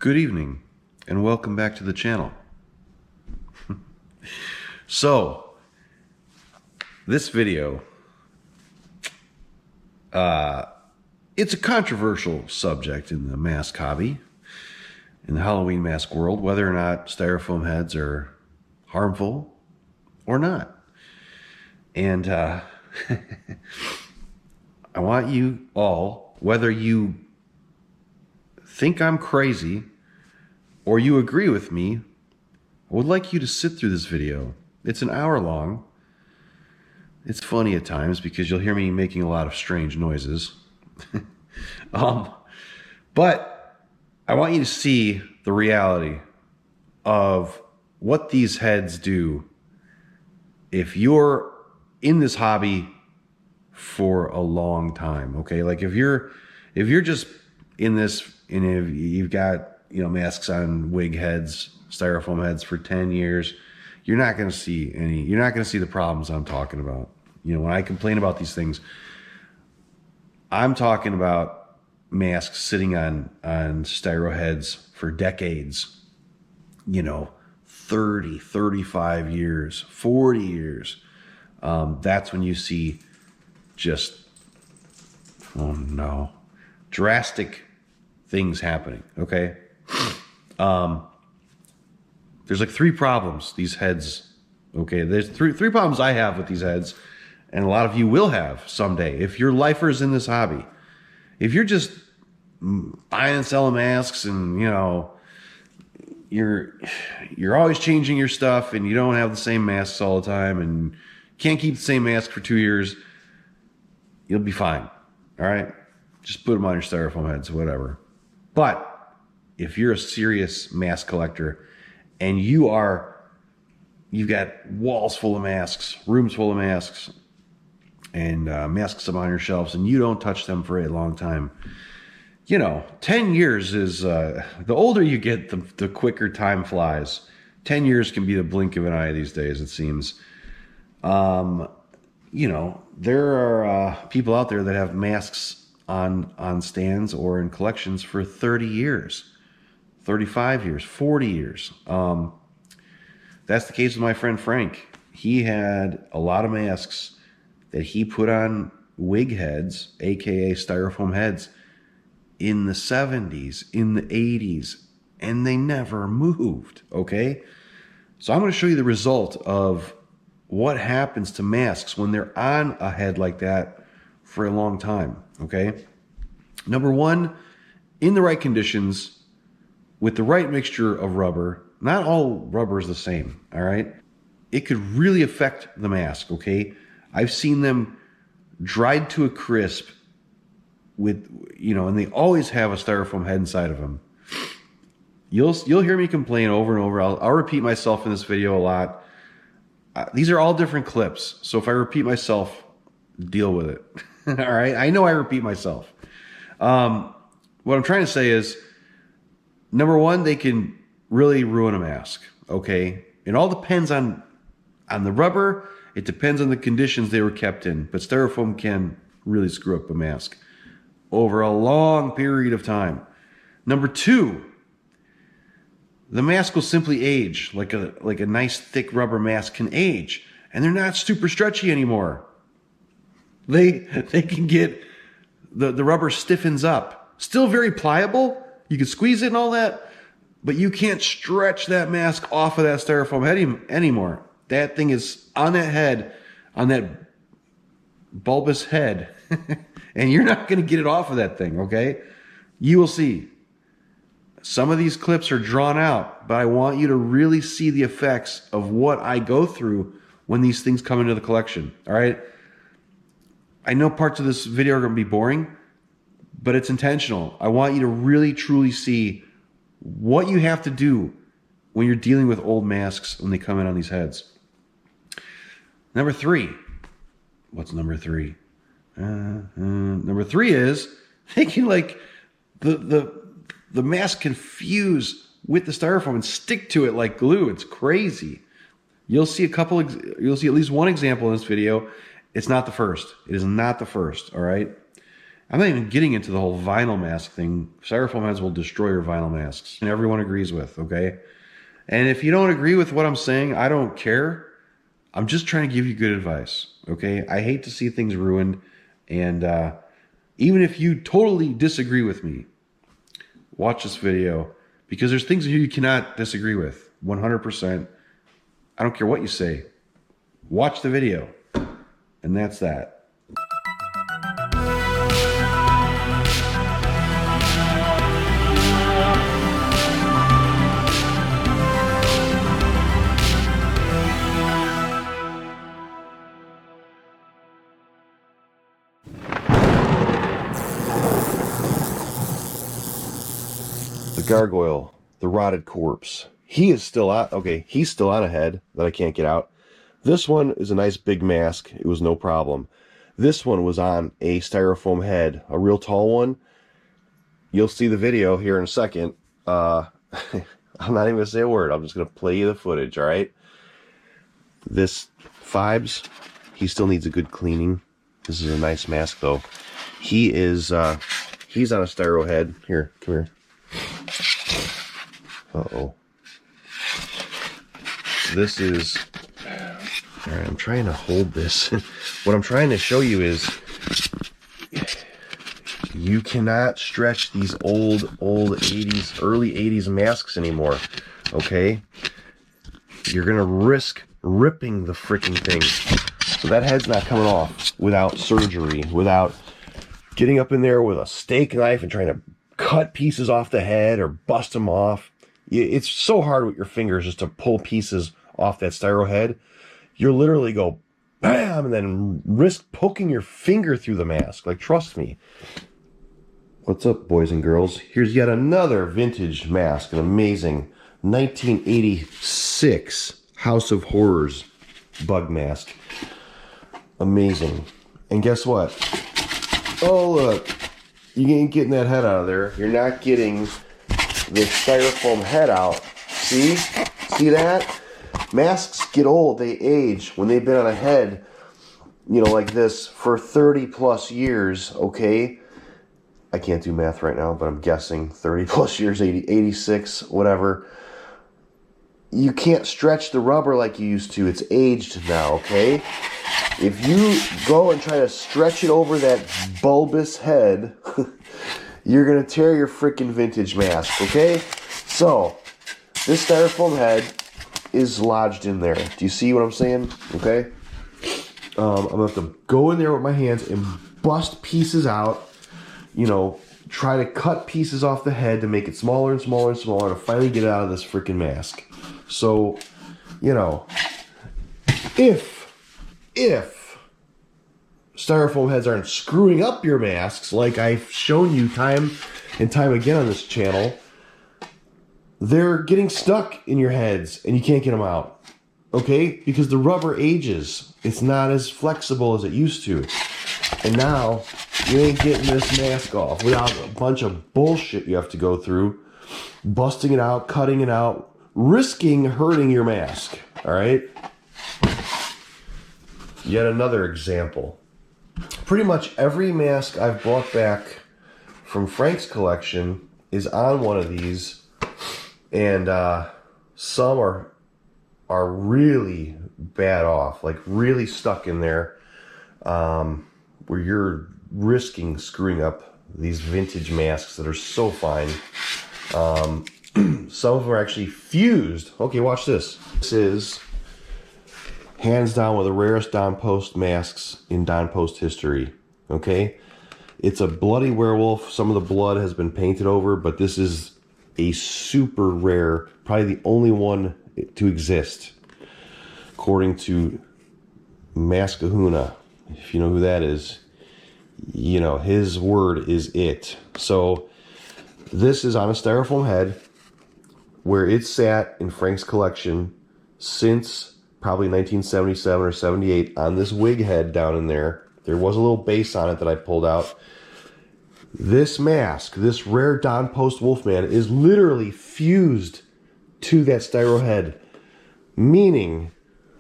Good evening and welcome back to the channel. So, this video, it's a controversial subject in the mask hobby, in the Halloween mask world, whether or not styrofoam heads are harmful or not. And I want you all, whether you think I'm crazy or you agree with me, I would like you to sit through this video. It's an hour long. It's funny at times because you'll hear me making a lot of strange noises. But I want you to see the reality of what these heads do if you're in this hobby for a long time, okay? Like if you're just in this, and if you've got, masks on wig heads, styrofoam heads for 10 years, you're not going to see the problems I'm talking about. When I complain about these things, I'm talking about masks sitting on styro heads for decades, 30, 35 years, 40 years. That's when you see just, oh no, drastic things happening, okay? There's like three problems these heads, okay? There's three problems I have with these heads, and a lot of you will have someday if you're lifers in this hobby. If you're just buying and selling masks and, you're always changing your stuff and you don't have the same masks all the time and can't keep the same mask for 2 years, you'll be fine, all right? Just put them on your styrofoam heads, whatever. But if you're a serious mask collector and you've got walls full of masks, rooms full of masks, and masks up on your shelves, and you don't touch them for a long time, 10 years is, the older you get, the quicker time flies. 10 years can be the blink of an eye these days, it seems. There are people out there that have masks on stands or in collections for 30 years, 35 years, 40 years. That's the case with my friend Frank. He had a lot of masks that he put on wig heads, aka styrofoam heads, in the 70s, in the 80s, and they never moved, okay? So I'm going to show you the result of what happens to masks when they're on a head like that for a long time, okay? Number one, in the right conditions, with the right mixture of rubber, not all rubber is the same, all right? It could really affect the mask, okay? I've seen them dried to a crisp with, and they always have a styrofoam head inside of them. You'll hear me complain over and over. I'll repeat myself in this video a lot. These are all different clips, so if I repeat myself, deal with it. All right? I know I repeat myself. What I'm trying to say is, number one, they can really ruin a mask, okay? It all depends on the rubber. It depends on the conditions they were kept in. But styrofoam can really screw up a mask over a long period of time. Number two, the mask will simply age like a nice thick rubber mask can age, and they're not super stretchy anymore. They can get, the rubber stiffens up. Still very pliable. You can squeeze it and all that, but you can't stretch that mask off of that styrofoam head anymore. That thing is on that head, on that bulbous head, and you're not going to get it off of that thing, okay? You will see. Some of these clips are drawn out, but I want you to really see the effects of what I go through when these things come into the collection, all right? I know parts of this video are going to be boring, but it's intentional. I want you to really, truly see what you have to do when you're dealing with old masks when they come in on these heads. Number three. What's number three? Number three is they can, like, the mask can fuse with the styrofoam and stick to it like glue. It's crazy. You'll see at least one example in this video. It's not the first. It is not the first, all right? I'm not even getting into the whole vinyl mask thing. Styrofoam heads will destroy your vinyl masks. And everyone agrees with, okay? And if you don't agree with what I'm saying, I don't care. I'm just trying to give you good advice, okay? I hate to see things ruined. And even if you totally disagree with me, watch this video. Because there's things here you cannot disagree with. 100%. I don't care what you say. Watch the video. And that's that. The gargoyle, the rotted corpse. He is still out. Okay, he's still on a head that I can't get out. This one is a nice big mask. It was no problem. This one was on a styrofoam head, a real tall one. You'll see the video here in a second. I'm not even going to say a word. I'm just going to play you the footage, all right? This Fibes, he still needs a good cleaning. This is a nice mask, though. He is, he's on a styro head. Here, come here. Uh-oh. This is... Alright, I'm trying to hold this. What I'm trying to show you is you cannot stretch these old 80s, early 80s masks anymore. Okay? You're gonna risk ripping the freaking thing. So that head's not coming off without surgery, without getting up in there with a steak knife and trying to cut pieces off the head or bust them off. It's so hard with your fingers just to pull pieces off that styro head. You'll literally go bam and then risk poking your finger through the mask. Like, trust me. What's up, boys and girls? Here's yet another vintage mask, an amazing 1986 House of Horrors bug mask. Amazing. And guess what? Oh, look. You ain't getting that head out of there. You're not getting the styrofoam head out. See? See that? Masks get old. They age when they've been on a head, you know, like this for 30 plus years, okay? I can't do math right now, but I'm guessing 30 plus years, 80, 86, whatever. You can't stretch the rubber like you used to. It's aged now, okay? If you go and try to stretch it over that bulbous head, you're going to tear your freaking vintage mask, okay? So, this styrofoam head is lodged in there. Do you see what I'm saying? Okay? I'm going to have to go in there with my hands and bust pieces out, you know, try to cut pieces off the head to make it smaller and smaller and smaller to finally get it out of this freaking mask. So, you know, if styrofoam heads aren't screwing up your masks like I've shown you time and time again on this channel, they're getting stuck in your heads and you can't get them out. Okay? Because the rubber ages. It's not as flexible as it used to. And now you ain't getting this mask off without a bunch of bullshit you have to go through, busting it out, cutting it out, risking hurting your mask. All right? Yet another example. Pretty much every mask I've brought back from Frank's collection is on one of these, and some are really bad off, like really stuck in there, where you're risking screwing up these vintage masks that are so fine. Some of them are actually fused. Okay, watch this. This is hands down one of the rarest Don Post masks in Don Post history. Okay? It's a bloody werewolf. Some of the blood has been painted over, but this is a super rare, probably the only one to exist, according to Maskahuna. If you know who that is, you know, his word is it. So this is on a styrofoam head where it sat in Frank's collection since probably 1977 or 78 on this wig head down in there. There was a little base on it that I pulled out. This mask, this rare Don Post Wolfman, is literally fused to that styro head. Meaning,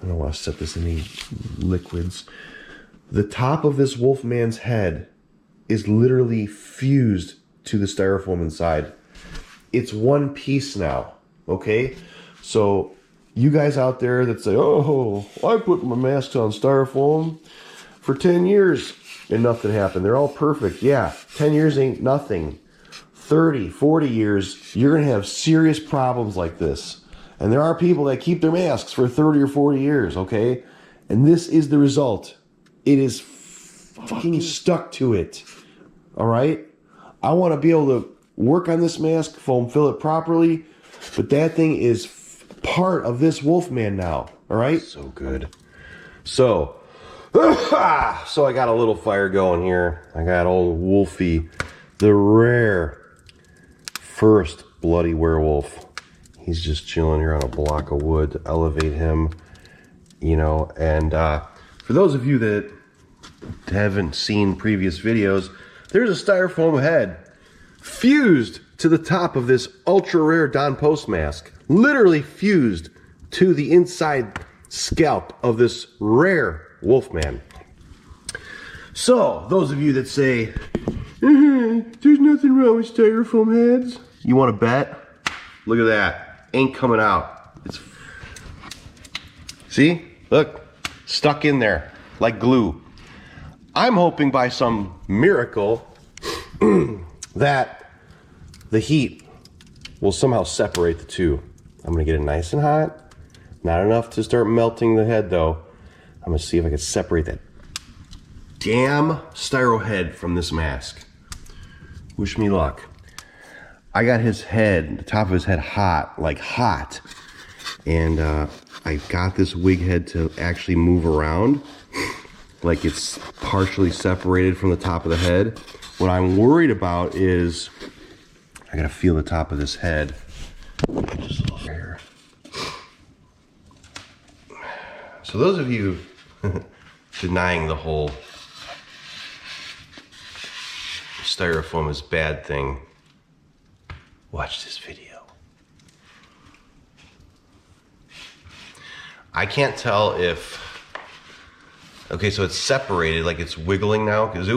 I don't want to set this in any liquids. The top of this Wolfman's head is literally fused to the styrofoam inside. It's one piece now, okay? So you guys out there that say, oh, I put my masks on styrofoam for 10 years and nothing happened. They're all perfect. Yeah, 10 years ain't nothing. 30, 40 years, you're gonna have serious problems like this. And there are people that keep their masks for 30 or 40 years, okay? And this is the result. It is fucking stuck to it, all right? I wanna be able to work on this mask, foam fill it properly, but that thing is part of this Wolfman now, all right? So good. So I got a little fire going here. I got old Wolfie, the rare first bloody werewolf. He's just chilling here on a block of wood to elevate him, you know. And for those of you that haven't seen previous videos, there's a styrofoam head fused to the top of this ultra rare Don Post mask, literally fused to the inside scalp of this rare Wolfman. So those of you that say there's nothing wrong with styrofoam heads, you want to bet? Look at that, ain't coming out. It's, see, look, stuck in there like glue. I'm hoping by some miracle that the heat will somehow separate the two. I'm gonna get it nice and hot. Not enough to start melting the head though. I'm gonna see if I can separate that damn styro head from this mask. Wish me luck. I got his head, the top of his head hot, like hot. And I got this wig head to actually move around like it's partially separated from the top of the head. What I'm worried about is I gotta feel the top of this head. Just a little hair. So those of you denying the whole styrofoam is bad thing, watch this video. I can't tell if, okay, so it's separated, like it's wiggling now, because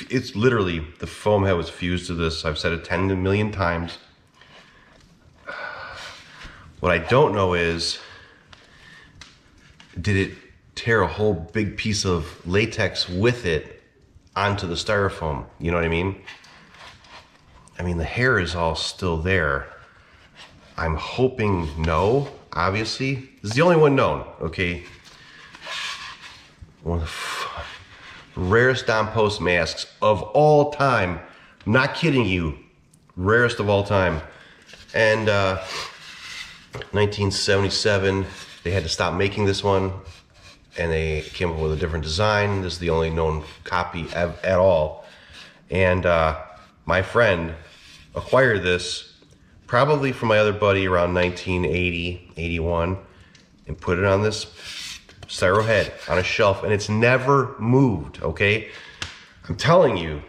it's literally, the foam head was fused to this. I've said it 10 million times. What I don't know is, did it tear a whole big piece of latex with it onto the styrofoam? You know what I mean? I mean, the hair is all still there. I'm hoping no, obviously. This is the only one known, okay? One of the rarest Don Post masks of all time. I'm not kidding you. Rarest of all time. And 1977, they had to stop making this one, and they came up with a different design. This is the only known copy at all. And my friend acquired this probably from my other buddy around 1980, 81, and put it on this styro head on a shelf, and it's never moved, okay? I'm telling you,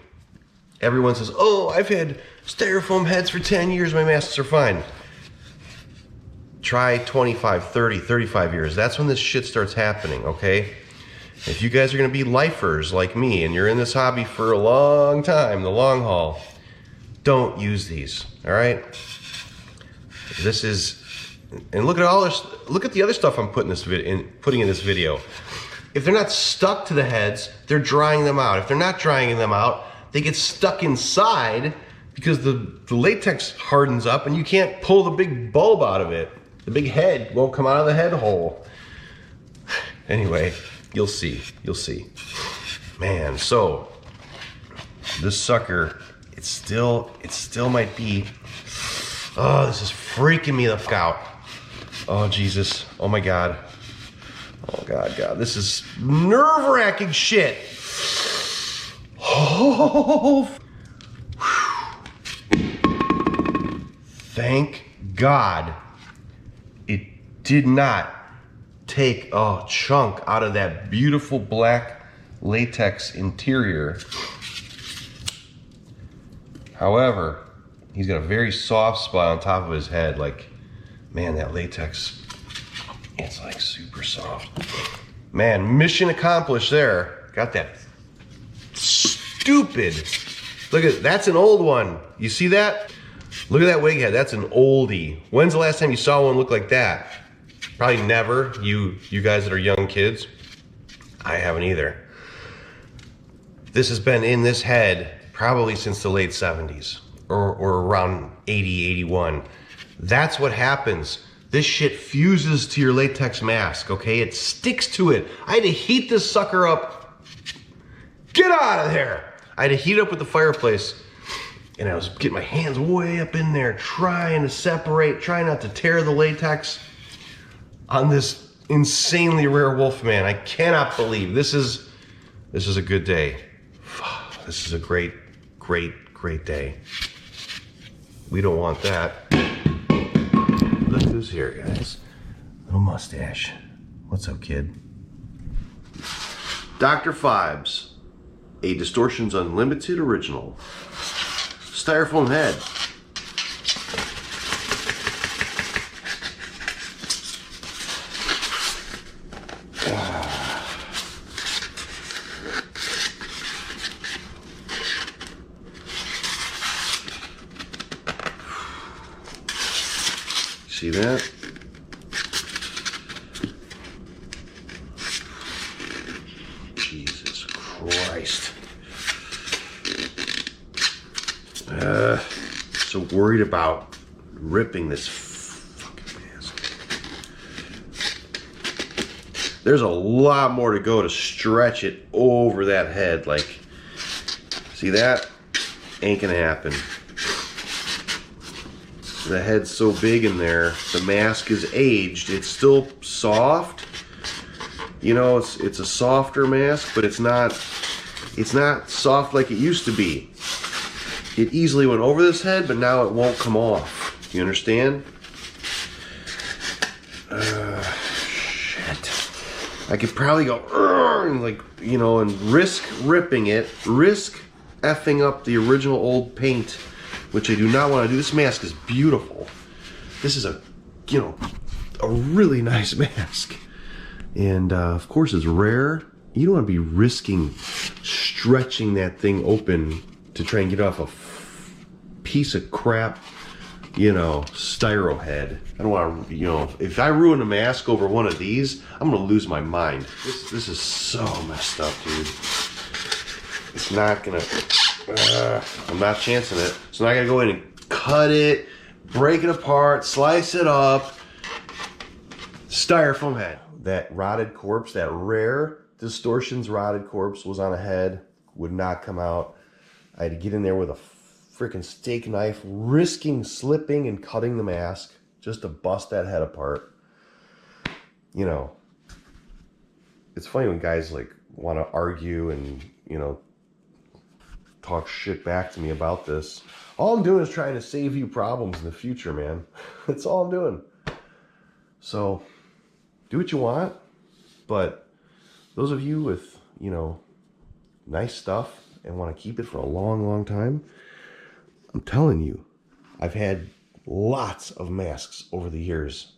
everyone says, oh, I've had styrofoam heads for 10 years, my masks are fine. Try 25, 30, 35 years. That's when this shit starts happening, okay? If you guys are gonna be lifers like me and you're in this hobby for a long time, the long haul, don't use these, all right? This is, and look at all this, look at the other stuff I'm putting in this video. If they're not stuck to the heads, they're drying them out. If they're not drying them out, they get stuck inside because the latex hardens up and you can't pull the big bulb out of it. The big head won't come out of the head hole. Anyway, you'll see, you'll see. Man, so this sucker, it still might be, oh, this is freaking me the fuck out. Oh, Jesus, oh my God. Oh God, this is nerve-wracking shit. Oh, thank God it did not take a chunk out of that beautiful black latex interior. However, he's got a very soft spot on top of his head. Like, man, that latex, it's like super soft. Man, mission accomplished there. Got that stupid Look at, that's an old one. You see that? Look at that wig head, that's an oldie. When's the last time you saw one look like that? Probably never, you guys that are young kids. I haven't either. This has been in this head probably since the late 70s or around 80, 81. That's what happens. This shit fuses to your latex mask, okay? It sticks to it. I had to heat this sucker up. Get out of there! I had to heat it up with the fireplace, and I was getting my hands way up in there, trying to separate, trying not to tear the latex on this insanely rare Wolfman. I cannot believe this is a good day. This is a great, great, great day. We don't want that. Look who's here, guys. Little mustache. What's up, kid? Dr. Fibes, a Distortions Unlimited original. Styrofoam head. See that? Jesus Christ. So worried about ripping this fucking mask. There's a lot more to go to stretch it over that head. Like, see that? Ain't gonna happen. The head's so big in there, the mask is aged. It's still soft. You know, it's a softer mask, but it's not soft like it used to be. It easily went over this head, but now it won't come off. You understand? Shit. I could probably go, and like, you know, and risk ripping it, risk effing up the original old paint, which I do not want to do. This mask is beautiful. This is a really nice mask. And of course it's rare. You don't want to be risking stretching that thing open to try and get off a piece of crap, styro head. I don't want to, if I ruin a mask over one of these, I'm going to lose my mind. This is so messed up, dude. It's not going to... I'm not chancing it. So now I gotta go in and cut it, break it apart, slice it up. Styrofoam head. That rotted corpse, that rare Distortions rotted corpse was on a head, would not come out. I had to get in there with a freaking steak knife, risking slipping and cutting the mask just to bust that head apart. It's funny when guys like want to argue and, talk shit back to me about this. All I'm doing is trying to save you problems in the future, man. That's all I'm doing. So do what you want, but those of you with, nice stuff and want to keep it for a long, long time, I'm telling you, I've had lots of masks over the years.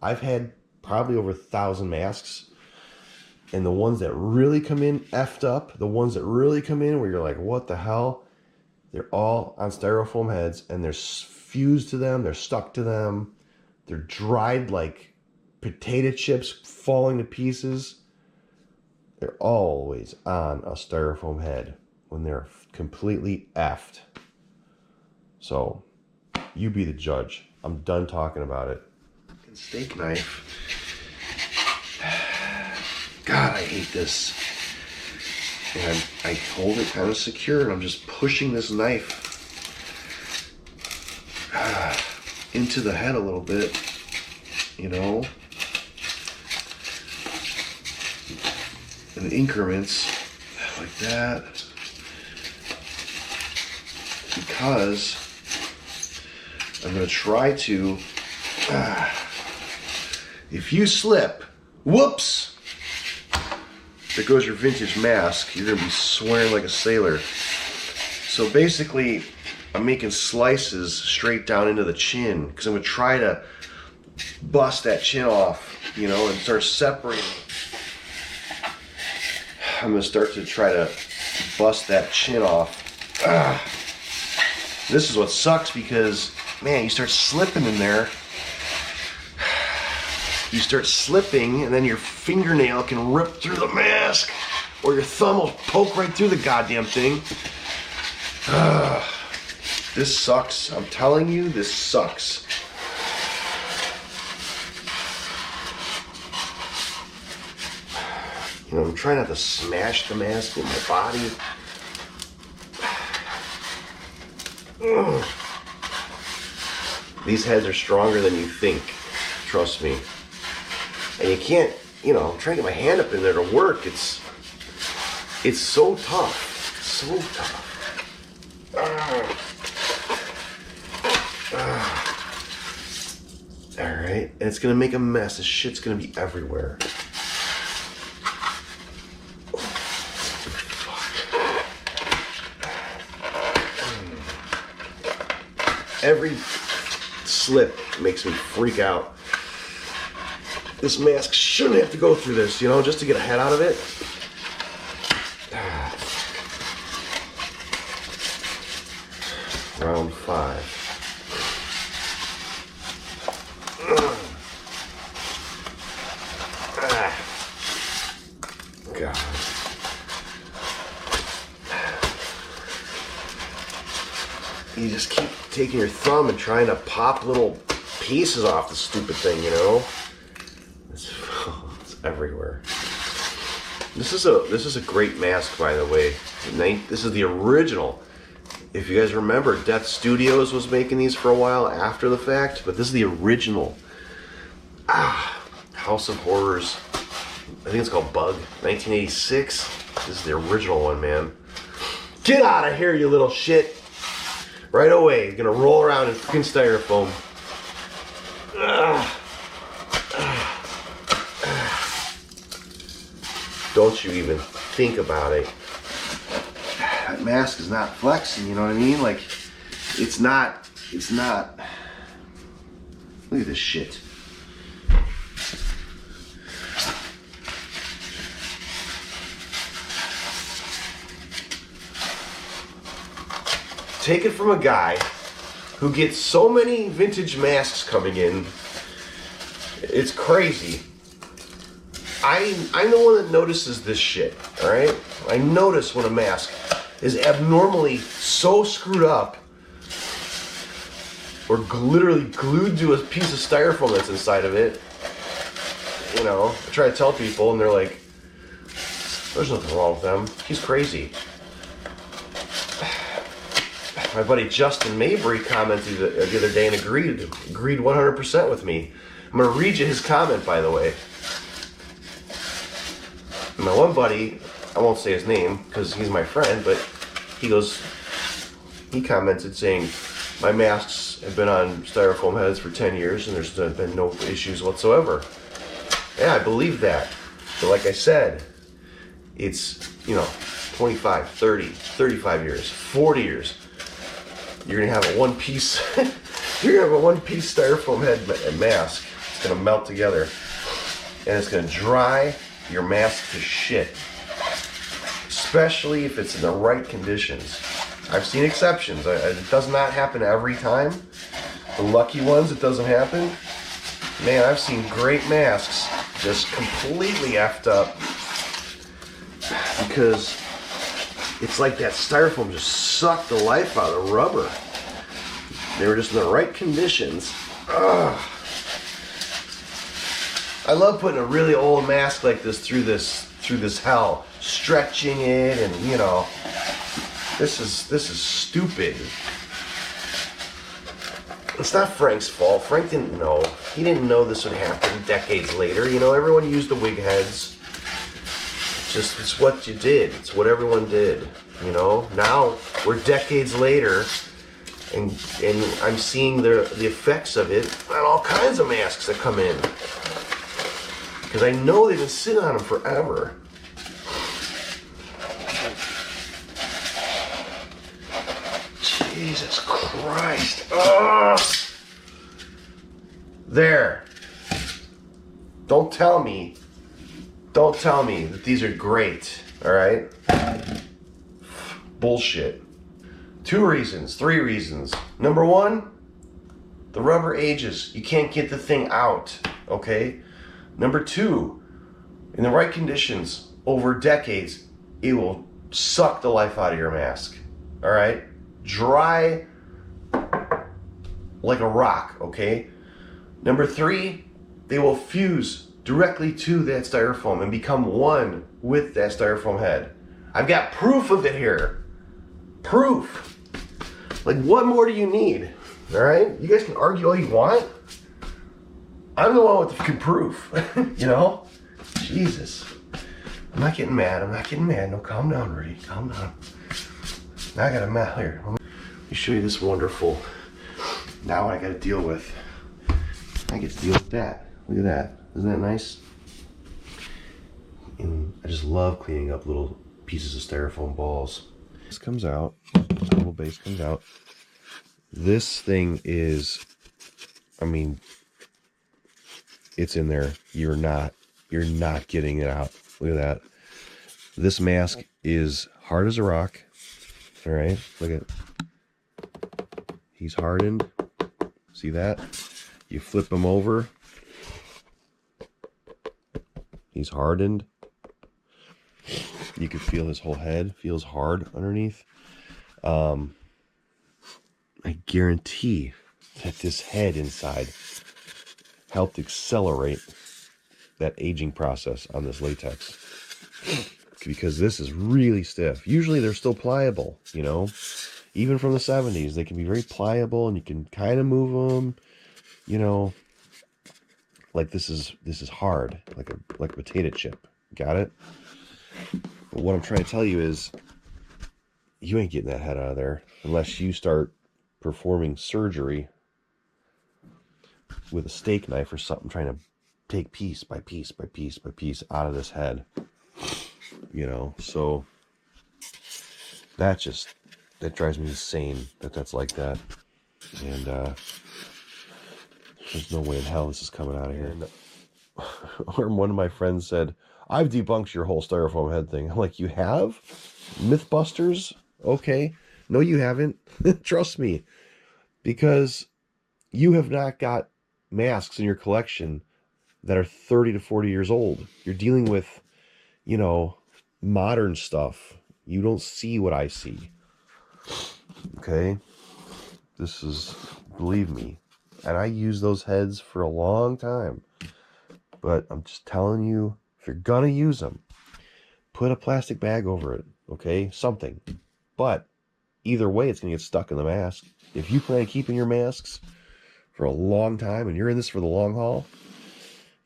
I've had probably over 1,000 masks. And the ones that really come in effed up, the ones that really come in where you're like, what the hell? They're all on styrofoam heads and they're fused to them. They're stuck to them. They're dried like potato chips falling to pieces. They're always on a styrofoam head when they're completely effed. So you be the judge. I'm done talking about it. Steak knife. God, I hate this. And I hold it kind of secure and I'm just pushing this knife into the head a little bit, in increments like that, because I'm going to try to, if you slip, whoops, there goes your vintage mask. You're gonna be swearing like a sailor. So basically, I'm making slices straight down into the chin because I'm gonna try to bust that chin off, and start separating. I'm gonna start to try to bust that chin off This is what sucks because, man, you start slipping in there. You start slipping and then your fingernail can rip through the mask or your thumb will poke right through the goddamn thing. This sucks. I'm telling you, this sucks. You know, I'm trying not to smash the mask with my body. These heads are stronger than you think. Trust me. And you can't, you know, I'm trying to get my hand up in there to work. It's so tough. So tough. Alright, and it's gonna make a mess. This shit's gonna be everywhere. Every slip makes me freak out. This mask shouldn't have to go through this, you know, just to get a head out of it. Round 5. God. You just keep taking your thumb and trying to pop little pieces off the stupid thing, you know? It's everywhere. This is a great mask, by the way. This is the original. If you guys remember, Death Studios was making these for a while after the fact, but this is the original. House of Horrors. I think it's called Bug. 1986. This is the original one, man. Get out of here, you little shit. Right away. You're gonna roll around in freaking styrofoam. Don't you even think about it. That mask is not flexing, you know what I mean? Like, it's not. Look at this shit. Take it from a guy who gets so many vintage masks coming in. It's crazy. I'm the one that notices this shit, alright? I notice when a mask is abnormally so screwed up or literally glued to a piece of styrofoam that's inside of it. You know, I try to tell people and they're like, there's nothing wrong with them. He's crazy. My buddy Justin Mabry commented the other day and agreed 100% with me. I'm going to read you his comment, by the way. My one buddy, I won't say his name because he's my friend, but he commented saying, my masks have been on styrofoam heads for 10 years and there's been no issues whatsoever. Yeah, I believe that. But like I said, it's, you know, 25, 30, 35 years, 40 years. You're gonna have a one-piece styrofoam head mask. It's gonna melt together, and it's gonna dry your mask to shit. Especially if it's in the right conditions. I've seen exceptions. It does not happen every time. The lucky ones, it doesn't happen. Man, I've seen great masks just completely effed up because it's like that styrofoam just sucked the life out of the rubber. They were just in the right conditions. Ugh. I love putting a really old mask like this through this hell, stretching it, and you know, this is stupid. It's not Frank's fault. Frank didn't know. He didn't know this would happen decades later. You know, everyone used the wig heads. It's what you did. It's what everyone did. You know, now we're decades later, and I'm seeing the effects of it on all kinds of masks that come in. Because I know they've been sitting on them forever. Jesus Christ. Ugh. There. Don't tell me that these are great, all right? Bullshit. 2 reasons, 3 reasons. Number 1, the rubber ages. You can't get the thing out, okay? Number 2, in the right conditions, over decades, it will suck the life out of your mask, all right? Dry like a rock, okay? Number 3, they will fuse directly to that styrofoam and become one with that styrofoam head. I've got proof of it here. Proof. Like, what more do you need? All right? You guys can argue all you want. I'm the one with the fucking proof. You know? Jesus. I'm not getting mad. I'm not getting mad. No, calm down, Rudy. Calm down. Now I got a mad here. Let me show you this wonderful. Now what I got to deal with. I get to deal with that. Look at that. Isn't that nice? And I just love cleaning up little pieces of styrofoam balls. This comes out. The little base comes out. This thing is, I mean, it's in there. You're not getting it out. Look at that. This mask is hard as a rock. All right, look at, he's hardened. See that? You flip him over. He's hardened. You can feel his whole head feels hard underneath. I guarantee that this head inside helped accelerate that aging process on this latex, because this is really stiff. Usually they're still pliable, you know, even from the 70s, they can be very pliable and you can kind of move them, you know, like this is hard, like a potato chip. Got it? But what I'm trying to tell you is you ain't getting that head out of there unless you start performing surgery with a steak knife or something, trying to take piece by piece by piece by piece out of this head, you know. So that drives me insane that's like that. And there's no way in hell this is coming out of here. Or one of my friends said, I've debunked your whole styrofoam head thing. I'm like, you have? Mythbusters? Okay. No, you haven't. Trust me. Because you have not got masks in your collection that are 30 to 40 years old. You're dealing with, you know, modern stuff. You don't see what I see. Okay? This is, believe me. And I use those heads for a long time. But I'm just telling you, if you're gonna use them, put a plastic bag over it, okay? Something. But either way, it's gonna get stuck in the mask. If you plan on keeping your masks for a long time and you're in this for the long haul,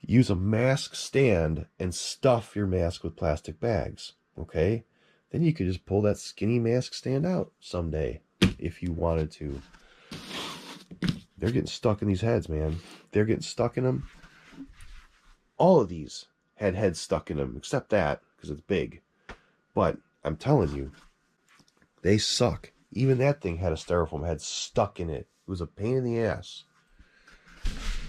use a mask stand and stuff your mask with plastic bags, okay? Then you could just pull that skinny mask stand out someday if you wanted to. They're getting stuck in these heads, man. They're getting stuck in them. All of these had heads stuck in them, except that, because it's big. But I'm telling you, they suck. Even that thing had a styrofoam head stuck in it. It was a pain in the ass.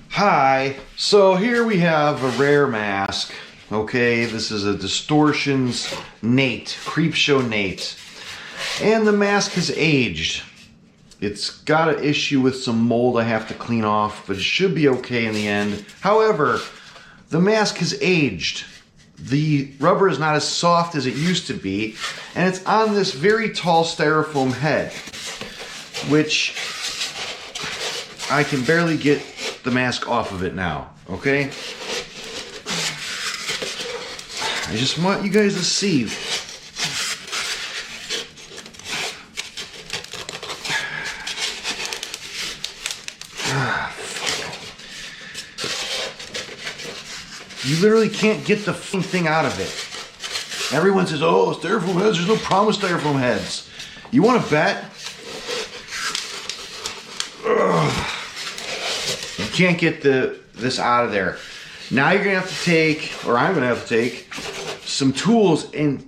Hi. So here we have a rare mask. Okay, this is a Distortions Nate, Creepshow Nate. And the mask has aged. It's got an issue with some mold I have to clean off, but it should be okay in the end. However, the mask has aged. The rubber is not as soft as it used to be, and it's on this very tall styrofoam head, which I can barely get the mask off of it now, okay? I just want you guys to see. You literally can't get the thing out of it. Everyone says, oh, styrofoam heads, there's no problem with styrofoam heads. You want to bet? Ugh. You can't get this out of there. Now you're going to have to take, or I'm going to have to take, some tools and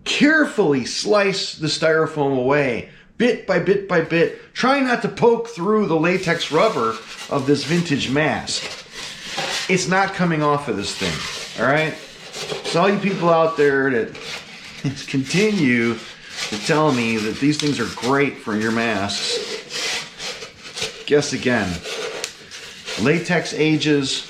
carefully slice the styrofoam away, bit by bit by bit. Try not to poke through the latex rubber of this vintage mask. It's not coming off of this thing, all right? So all you people out there that continue They're telling me that these things are great for your masks. Guess again. Latex ages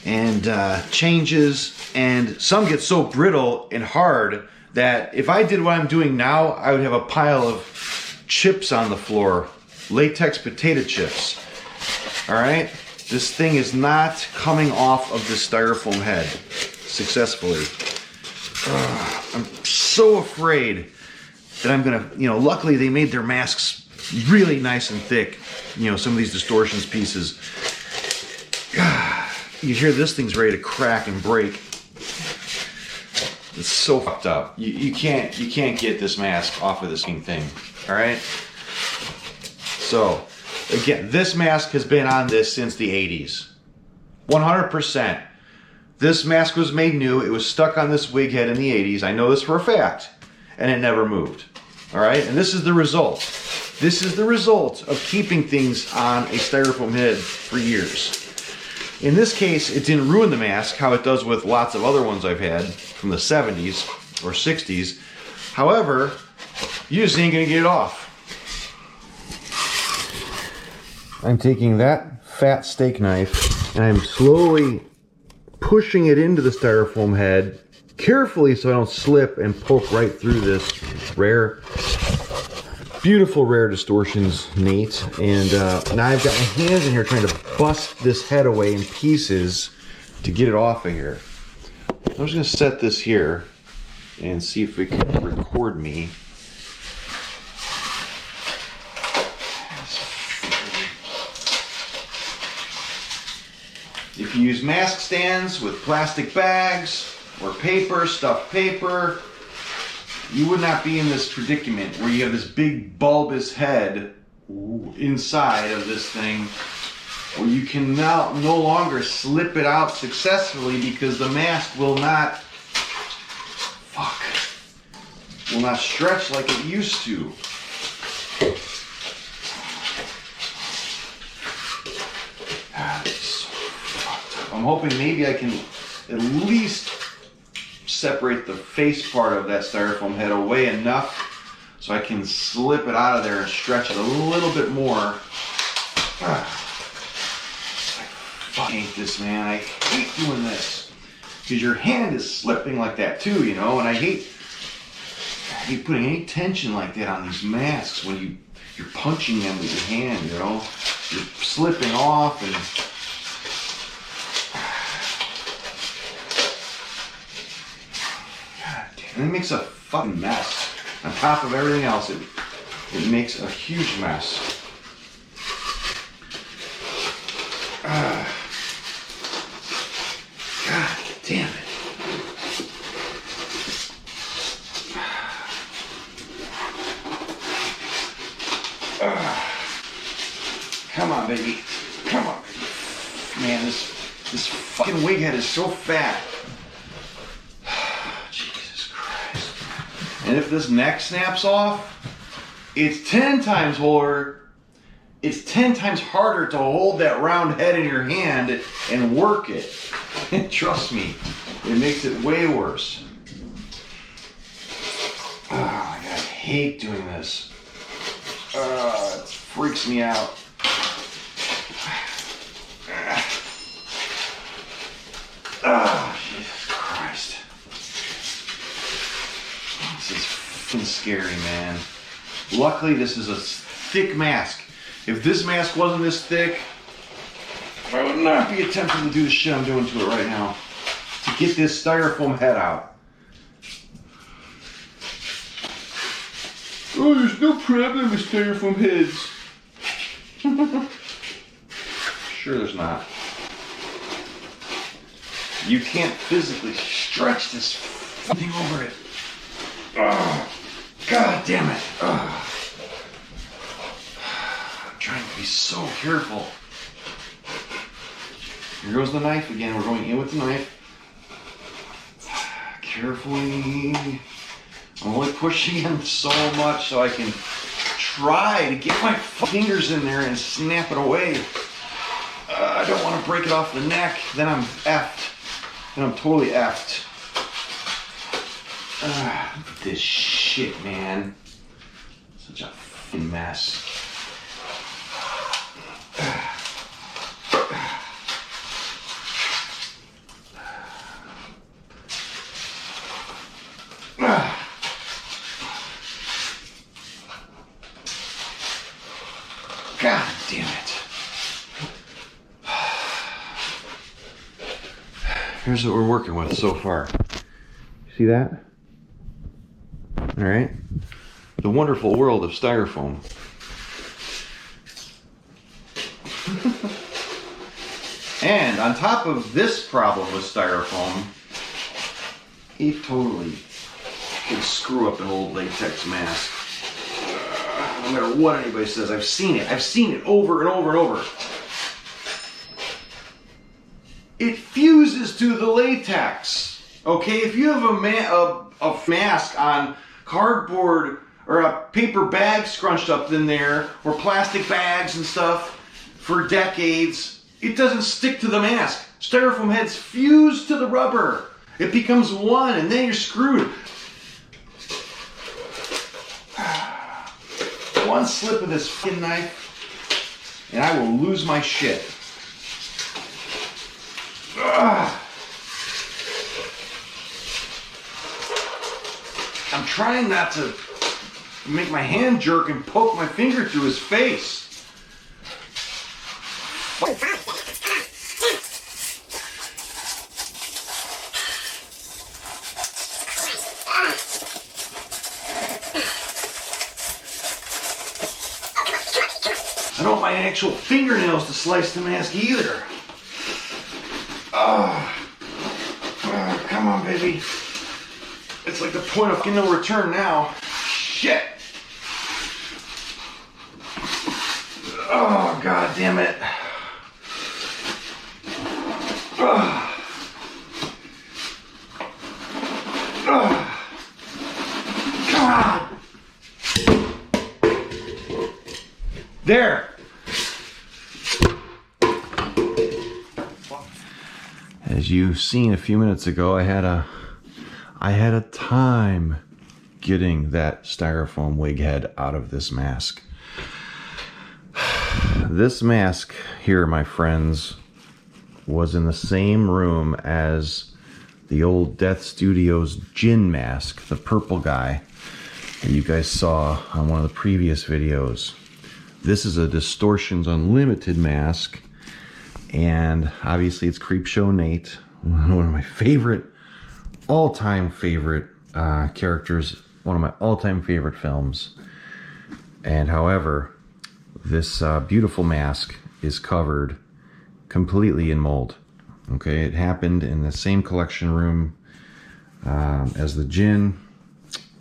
and changes, and some get so brittle and hard that if I did what I'm doing now, I would have a pile of chips on the floor. Latex potato chips. Alright? This thing is not coming off of the styrofoam head successfully. I'm so afraid that I'm gonna, luckily they made their masks really nice and thick. Some of these distortions pieces. You hear this thing's ready to crack and break. It's so fucked up. You can't get this mask off of this thing. Alright? So, again, this mask has been on this since the 80s. 100%. This mask was made new. It was stuck on this wig head in the 80s. I know this for a fact. And it never moved. Alright? And this is the result. This is the result of keeping things on a styrofoam head for years. In this case, it didn't ruin the mask, how it does with lots of other ones I've had from the 70s or 60s. However, you just ain't gonna get it off. I'm taking that fat steak knife and I'm slowly pushing it into the styrofoam head carefully so I don't slip and poke right through this beautiful rare distortions Nate. And now I've got my hands in here trying to bust this head away in pieces to get it off of here. I'm just gonna set this here and see if it can record me. If you use mask stands with plastic bags or paper, stuffed paper, you would not be in this predicament where you have this big bulbous head inside of this thing where you can now no longer slip it out successfully because the mask will not stretch like it used to. I'm hoping maybe I can at least separate the face part of that styrofoam head away enough so I can slip it out of there and stretch it a little bit more. I fucking hate this, man. I hate doing this because your hand is slipping like that too, and I hate putting any tension like that on these masks when you're punching them with your hand, You're slipping off and and it makes a fucking mess. On top of everything else, it makes a huge mess. God damn it. Come on, baby. Come on, baby. Man, this fucking wig head is so fat. And if this neck snaps off, it's 10 times harder. It's 10 times harder to hold that round head in your hand and work it. Trust me, it makes it way worse. Oh my God, I hate doing this. It freaks me out. Jesus Christ. This is fucking scary, man. Luckily, this is a thick mask. If this mask wasn't this thick, I would not be attempting to do the shit I'm doing to it right now. To get this styrofoam head out. Oh, there's no problem with styrofoam heads. Sure there's not. You can't physically stretch this thing over it. Oh, God damn it. Oh. I'm trying to be so careful. Here goes the knife again. We're going in with the knife. Carefully. I'm only pushing in so much so I can try to get my fingers in there and snap it away. I don't want to break it off the neck. Then I'm effed. Then I'm totally effed. This shit, man. Such a fucking mess. God damn it. Here's what we're working with so far. See that? All right. The wonderful world of styrofoam. And on top of this problem with styrofoam, it totally can screw up an old latex mask. No matter what anybody says, I've seen it. I've seen it over and over and over. It fuses to the latex. Okay, if you have a mask on cardboard or a paper bag scrunched up in there, or plastic bags and stuff for decades, it doesn't stick to the mask. Styrofoam heads fuse to the rubber. It becomes one, and then you're screwed. One slip of this fucking knife, and I will lose my shit. I'm trying not to make my hand jerk and poke my finger through his face. I don't want my actual fingernails to slice the mask either. Come on, baby. It's like the point of no return now. Shit. Oh, God damn it. God. There. As you've seen a few minutes ago, I had a time getting that styrofoam wig head out of this mask. This mask here, my friends, was in the same room as the old Death Studios gin mask, the purple guy that you guys saw on one of the previous videos. This is a Distortions Unlimited mask, and obviously it's Creepshow Nate, one of my favorite, all-time favorite characters, one of my all-time favorite films. And however, this beautiful mask is covered completely in mold. Okay, it happened in the same collection room as the gin,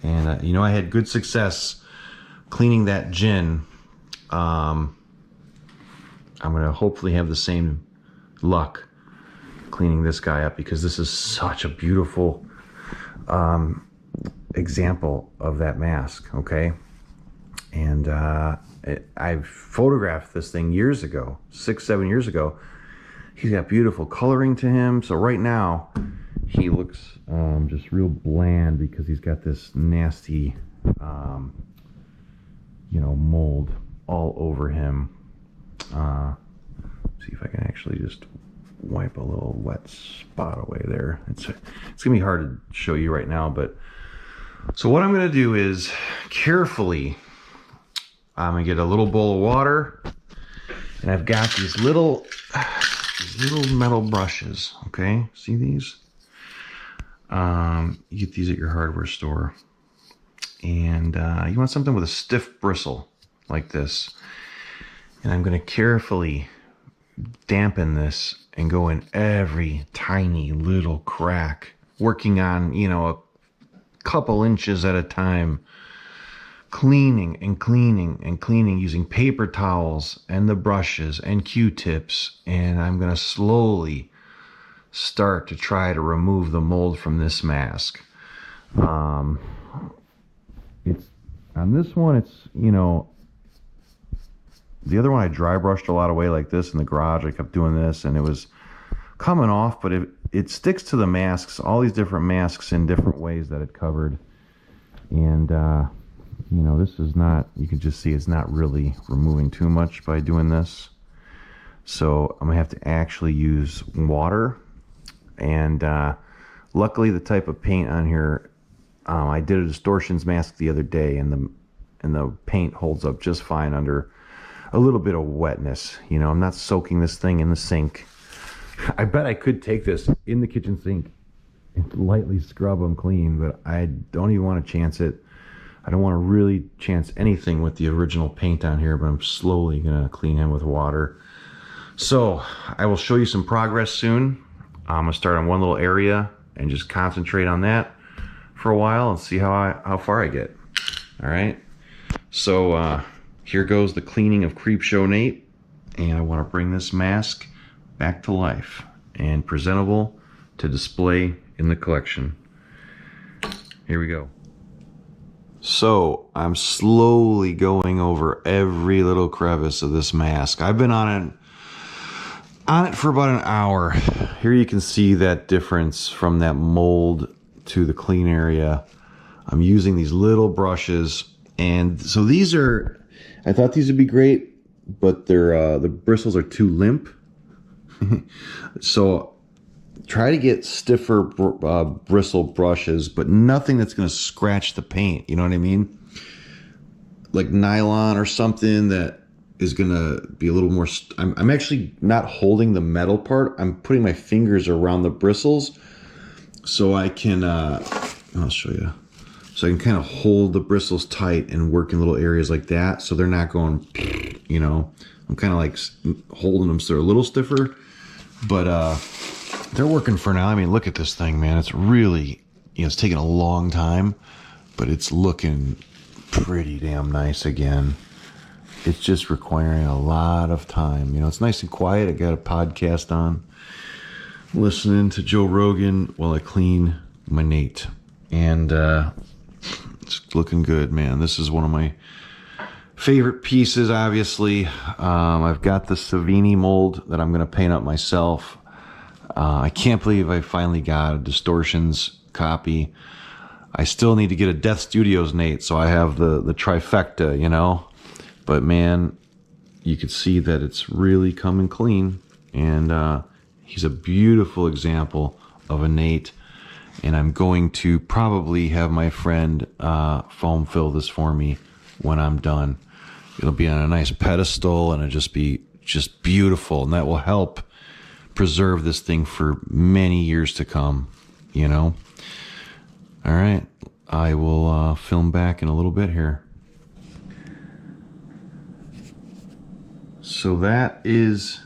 and you know, I had good success cleaning that gin. I'm gonna hopefully have the same luck cleaning this guy up, because this is such a beautiful example of that mask. Okay, and I've photographed this thing years ago, 6-7 years ago. He's got beautiful coloring to him. So right now he looks just real bland because he's got this nasty you know, mold all over him. See if I can actually just wipe a little wet spot away there. It's gonna be hard to show you right now, but so what I'm gonna do is carefully, I'm gonna get a little bowl of water, and I've got these little metal brushes. Okay, see these? You get these at your hardware store, and you want something with a stiff bristle like this. And I'm going to carefully dampen this and go in every tiny little crack, working on, you know, a couple inches at a time, cleaning and cleaning and cleaning using paper towels and the brushes and Q-tips. And I'm going to slowly start to try to remove the mold from this mask. It's on this one, it's, you know, the other one I dry brushed a lot away like this in the garage. I kept doing this, and it was coming off, but it sticks to the masks, all these different masks in different ways that it covered. And, you know, this is not, you can just see it's not really removing too much by doing this. So I'm gonna have to actually use water. And luckily the type of paint on here, I did a distortions mask the other day, and the paint holds up just fine under a little bit of wetness. You know, I'm not soaking this thing in the sink. I bet I could take this in the kitchen sink and lightly scrub them clean, but I don't even want to chance it. I don't want to really chance anything with the original paint on here, but I'm slowly going to clean him with water. So I will show you some progress soon. I'm going to start on one little area and just concentrate on that for a while and see how far I get. All right. So here goes the cleaning of Creepshow Nate, and I want to bring this mask back to life and presentable to display in the collection. Here we go. So I'm slowly going over every little crevice of this mask. I've been on it for about an hour. Here you can see that difference from that mold to the clean area. I'm using these little brushes, and so these are, I thought these would be great, but they're the bristles are too limp. So try to get stiffer bristle brushes, but nothing that's going to scratch the paint. You know what I mean? Like nylon or something that is going to be a little more... I'm actually not holding the metal part. I'm putting my fingers around the bristles so I can... I'll show you. So I can kind of hold the bristles tight and work in little areas like that, so they're not going, you know. I'm kind of like holding them so they're a little stiffer, but they're working for now. I mean, look at this thing, man. It's really, you know, it's taking a long time, but it's looking pretty damn nice again. It's just requiring a lot of time. You know, it's nice and quiet. I got a podcast on, listening to Joe Rogan while I clean my Nate. And it's looking good, man. This is one of my favorite pieces, obviously. I've got the Savini mold that I'm going to paint up myself. I can't believe I finally got a Distortions copy. I still need to get a Death Studios Nate, so I have the trifecta, you know. But man, you can see that it's really coming clean, and he's a beautiful example of a Nate. And I'm going to probably have my friend foam fill this for me when I'm done. It'll be on a nice pedestal, and it'll just be beautiful, and that will help preserve this thing for many years to come, you know. All right, I will film back in a little bit here. So that is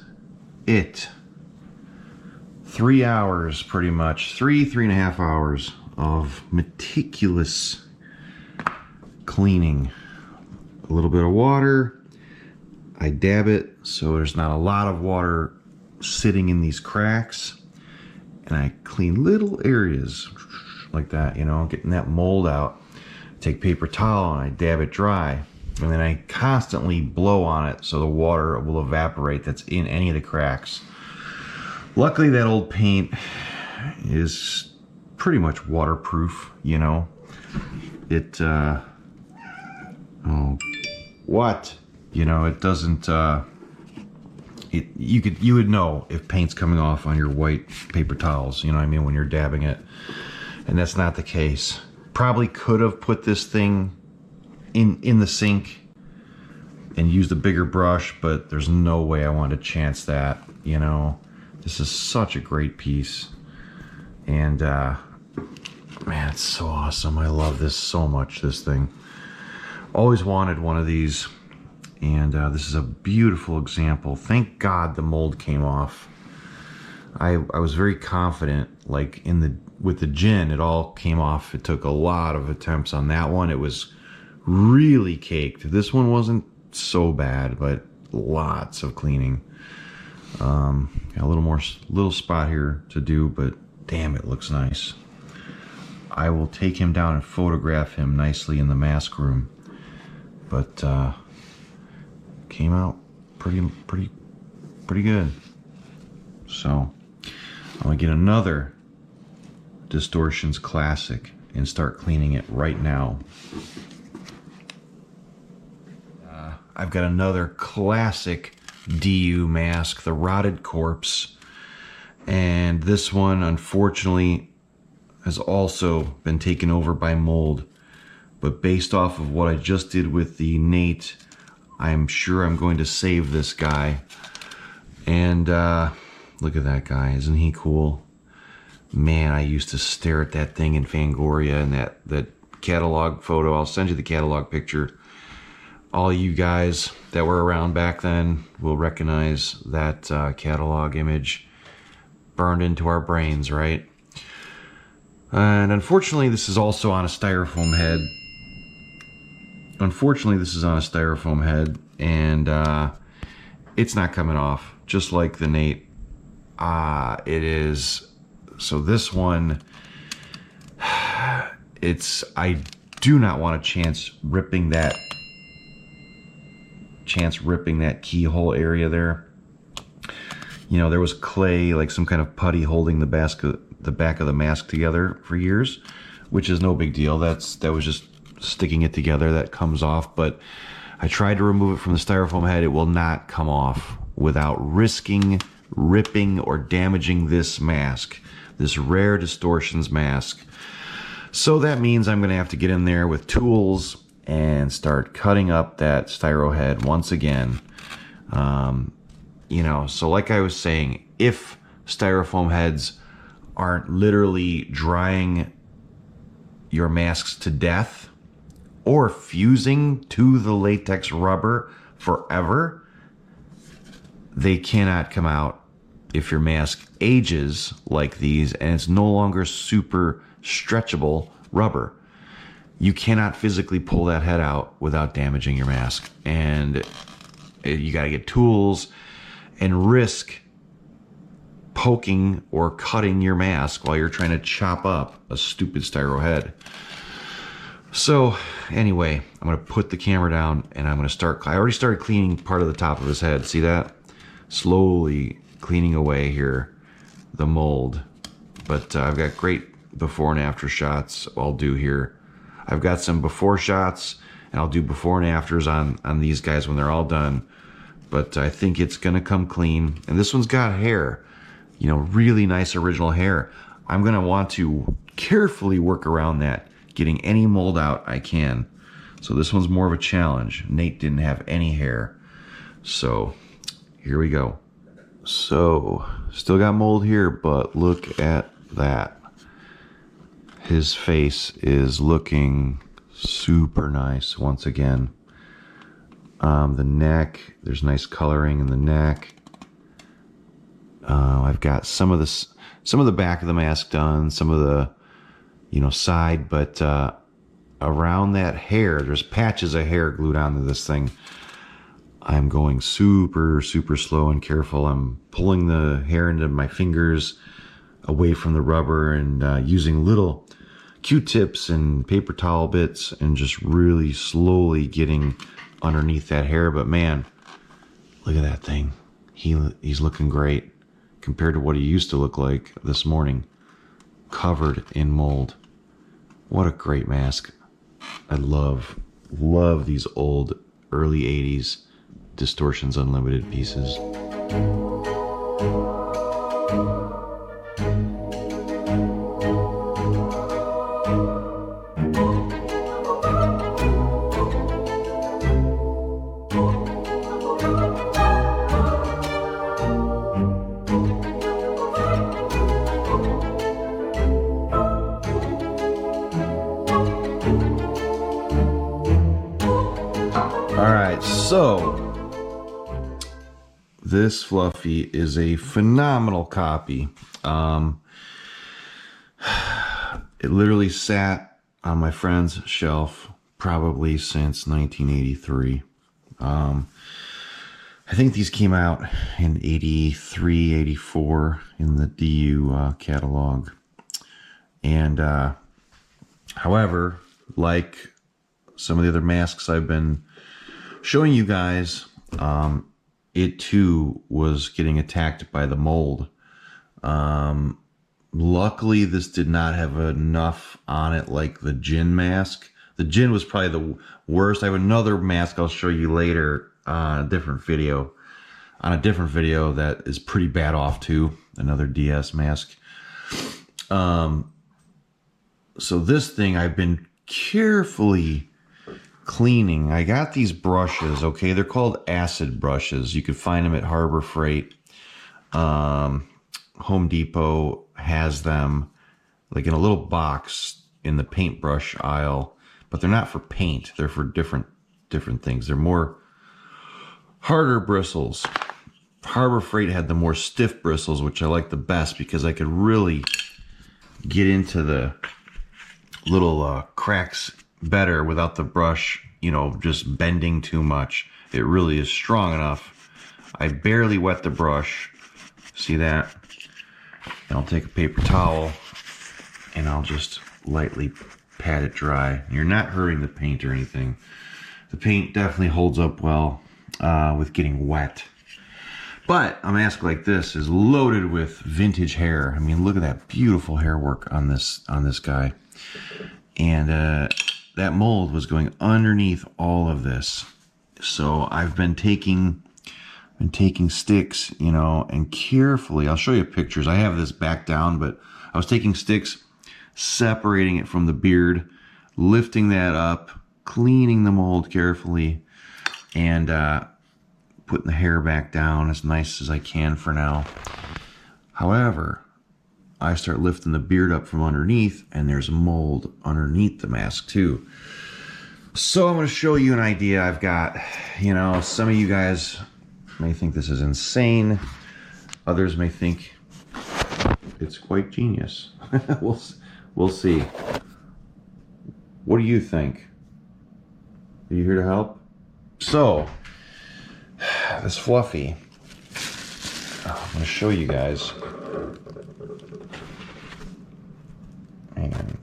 it. 3 hours, pretty much. 3.5 hours of meticulous cleaning. A little bit of water. I dab it so there's not a lot of water sitting in these cracks. And I clean little areas like that, you know, getting that mold out. Take paper towel and I dab it dry. And then I constantly blow on it so the water will evaporate that's in any of the cracks. Luckily, that old paint is pretty much waterproof, you know. It, oh, what? You know, it doesn't, you would know if paint's coming off on your white paper towels, you know what I mean, when you're dabbing it. And that's not the case. Probably could have put this thing in the sink and used a bigger brush, but there's no way I wanted to chance that, you know. This is such a great piece, and man, it's so awesome. I love this so much, this thing. Always wanted one of these, and this is a beautiful example. Thank God the mold came off. I was very confident, like with the gin, it all came off. It took a lot of attempts on that one. It was really caked. This one wasn't so bad, but lots of cleaning. Got a little spot here to do, but damn, it looks nice. I will take him down and photograph him nicely in the mask room, but came out pretty good. So I'm gonna get another Distortions Classic and start cleaning it right now. I've got another classic DU mask, the Rotted Corpse, and this one unfortunately has also been taken over by mold, but based off of what I just did with the Nate, I'm sure I'm going to save this guy. And look at that guy, isn't he cool? Man, I used to stare at that thing in Fangoria, and that catalog photo. I'll send you the catalog picture. All you guys that were around back then will recognize that catalog image burned into our brains, right? And unfortunately, this is also on a styrofoam head. And it's not coming off, just like the Nate. It is. So this one, I do not want a chance ripping that keyhole area there. You know, there was clay, like some kind of putty holding the back of the mask together for years, which is no big deal. That was just sticking it together. That comes off, but I tried to remove it from the styrofoam head. It will not come off without risking ripping or damaging this mask, this rare Distortions mask. So that means I'm gonna have to get in there with tools and start cutting up that styro head once again. You know, so like I was saying, if styrofoam heads aren't literally drying your masks to death or fusing to the latex rubber forever, they cannot come out if your mask ages like these and it's no longer super stretchable rubber. You cannot physically pull that head out without damaging your mask. And you got to get tools and risk poking or cutting your mask while you're trying to chop up a stupid styro head. So anyway, I'm going to put the camera down and I'm going to start. I already started cleaning part of the top of his head. See that? Slowly cleaning away here the mold. But I've got great before and after shots I'll do here. I've got some before shots and I'll do before and afters on these guys when they're all done. But I think it's going to come clean. And this one's got hair, you know, really nice original hair. I'm going to want to carefully work around that, getting any mold out I can. So this one's more of a challenge. Nate didn't have any hair. So here we go. So still got mold here, but look at that. His face is looking super nice once again. The neck, there's nice coloring in the neck. I've got some of the back of the mask done, some of the, you know, side, but around that hair, there's patches of hair glued onto this thing. I'm going super, super slow and careful. I'm pulling the hair into my fingers away from the rubber and using little Q-tips and paper towel bits and just really slowly getting underneath that hair. But man, look at that thing. He's looking great compared to what he used to look like this morning, covered in mold. What a great mask. I love these old early 80s Distortions Unlimited pieces. So, this Fluffy is a phenomenal copy. It literally sat on my friend's shelf probably since 1983. I think these came out in 83, 84 in the DU catalog. And however, like some of the other masks I've been showing you guys, it too was getting attacked by the mold. Luckily, this did not have enough on it like the gin mask. The gin was probably the worst. I have another mask I'll show you later on a different video. That is pretty bad off too. Another DS mask. So this thing I've been carefully cleaning. I got these brushes, okay? They're called acid brushes. You could find them at Harbor Freight. Home Depot has them like in a little box in the paintbrush aisle, but they're not for paint. They're for different things. They're more harder bristles. Harbor Freight had the more stiff bristles, which I like the best because I could really get into the little cracks better without the brush, you know, just bending too much. It really is strong enough. I barely wet the brush. See that? And I'll take a paper towel and I'll just lightly pat it dry. You're not hurting the paint or anything. The paint definitely holds up well with getting wet. But a mask like this is loaded with vintage hair. I mean, look at that beautiful hair work on this guy. And that mold was going underneath all of this. So I've been taking sticks, you know, and carefully, I'll show you pictures. I have this back down, but I was taking sticks, separating it from the beard, lifting that up, cleaning the mold carefully, and putting the hair back down as nice as I can for now. However, I start lifting the beard up from underneath, and there's mold underneath the mask too. So I'm going to show you an idea I've got. You know, some of you guys may think this is insane. Others may think it's quite genius. We'll see. What do you think? Are you here to help? So, this Fluffy, I'm going to show you guys. And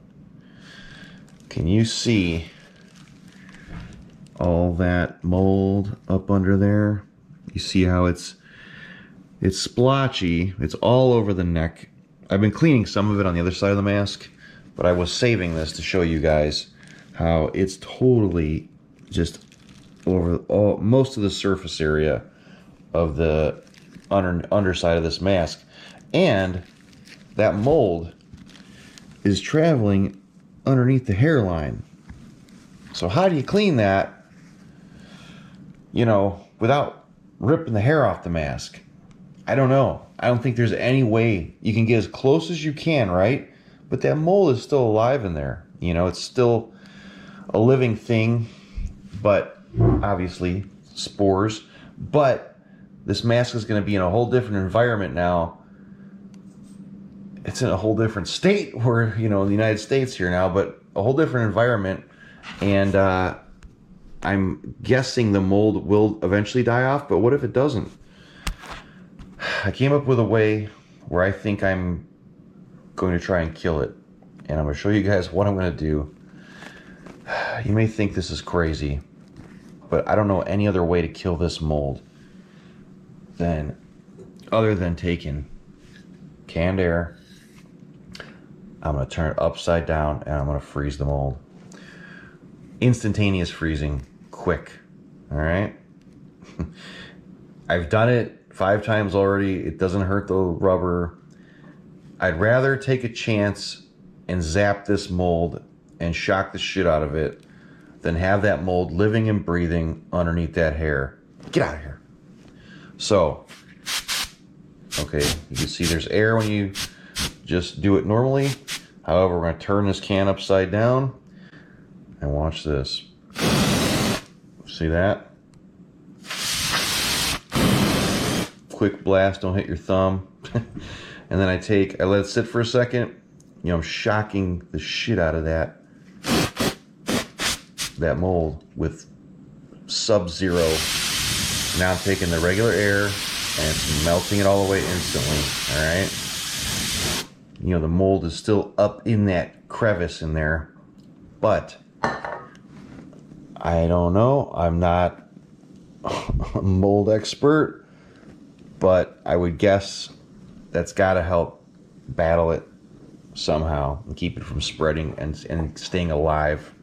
can you see all that mold up under there? You see how it's splotchy. It's all over the neck. I've been cleaning some of it on the other side of the mask, but I was saving this to show you guys how it's totally just over most of the surface area of the underside of this mask. And that mold is traveling underneath the hairline. So how do you clean that, you know, without ripping the hair off the mask? I don't know. I don't think there's any way. You can get as close as you can, right? But that mold is still alive in there. You know, it's still a living thing, but obviously spores. But this mask is going to be in a whole different environment now. It's in a whole different state. We're, you know, in the United States here now, but a whole different environment. And I'm guessing the mold will eventually die off, but what if it doesn't? I came up with a way where I think I'm going to try and kill it. And I'm going to show you guys what I'm going to do. You may think this is crazy, but I don't know any other way to kill this mold other than taking canned air. I'm going to turn it upside down and I'm going to freeze the mold. Instantaneous freezing, quick. All right. I've done it 5 times already. It doesn't hurt the rubber. I'd rather take a chance and zap this mold and shock the shit out of it than have that mold living and breathing underneath that hair. Get out of here. So, okay, you can see there's air when you just do it normally. However, we're going to turn this can upside down and watch this. See that? Quick blast, don't hit your thumb. And then I let it sit for a second. You know, I'm shocking the shit out of that mold with sub-zero. Now I'm taking the regular air and it's melting it all the way instantly. All right. You know, the mold is still up in that crevice in there, but I don't know. I'm not a mold expert, but I would guess that's got to help battle it somehow and keep it from spreading and staying alive.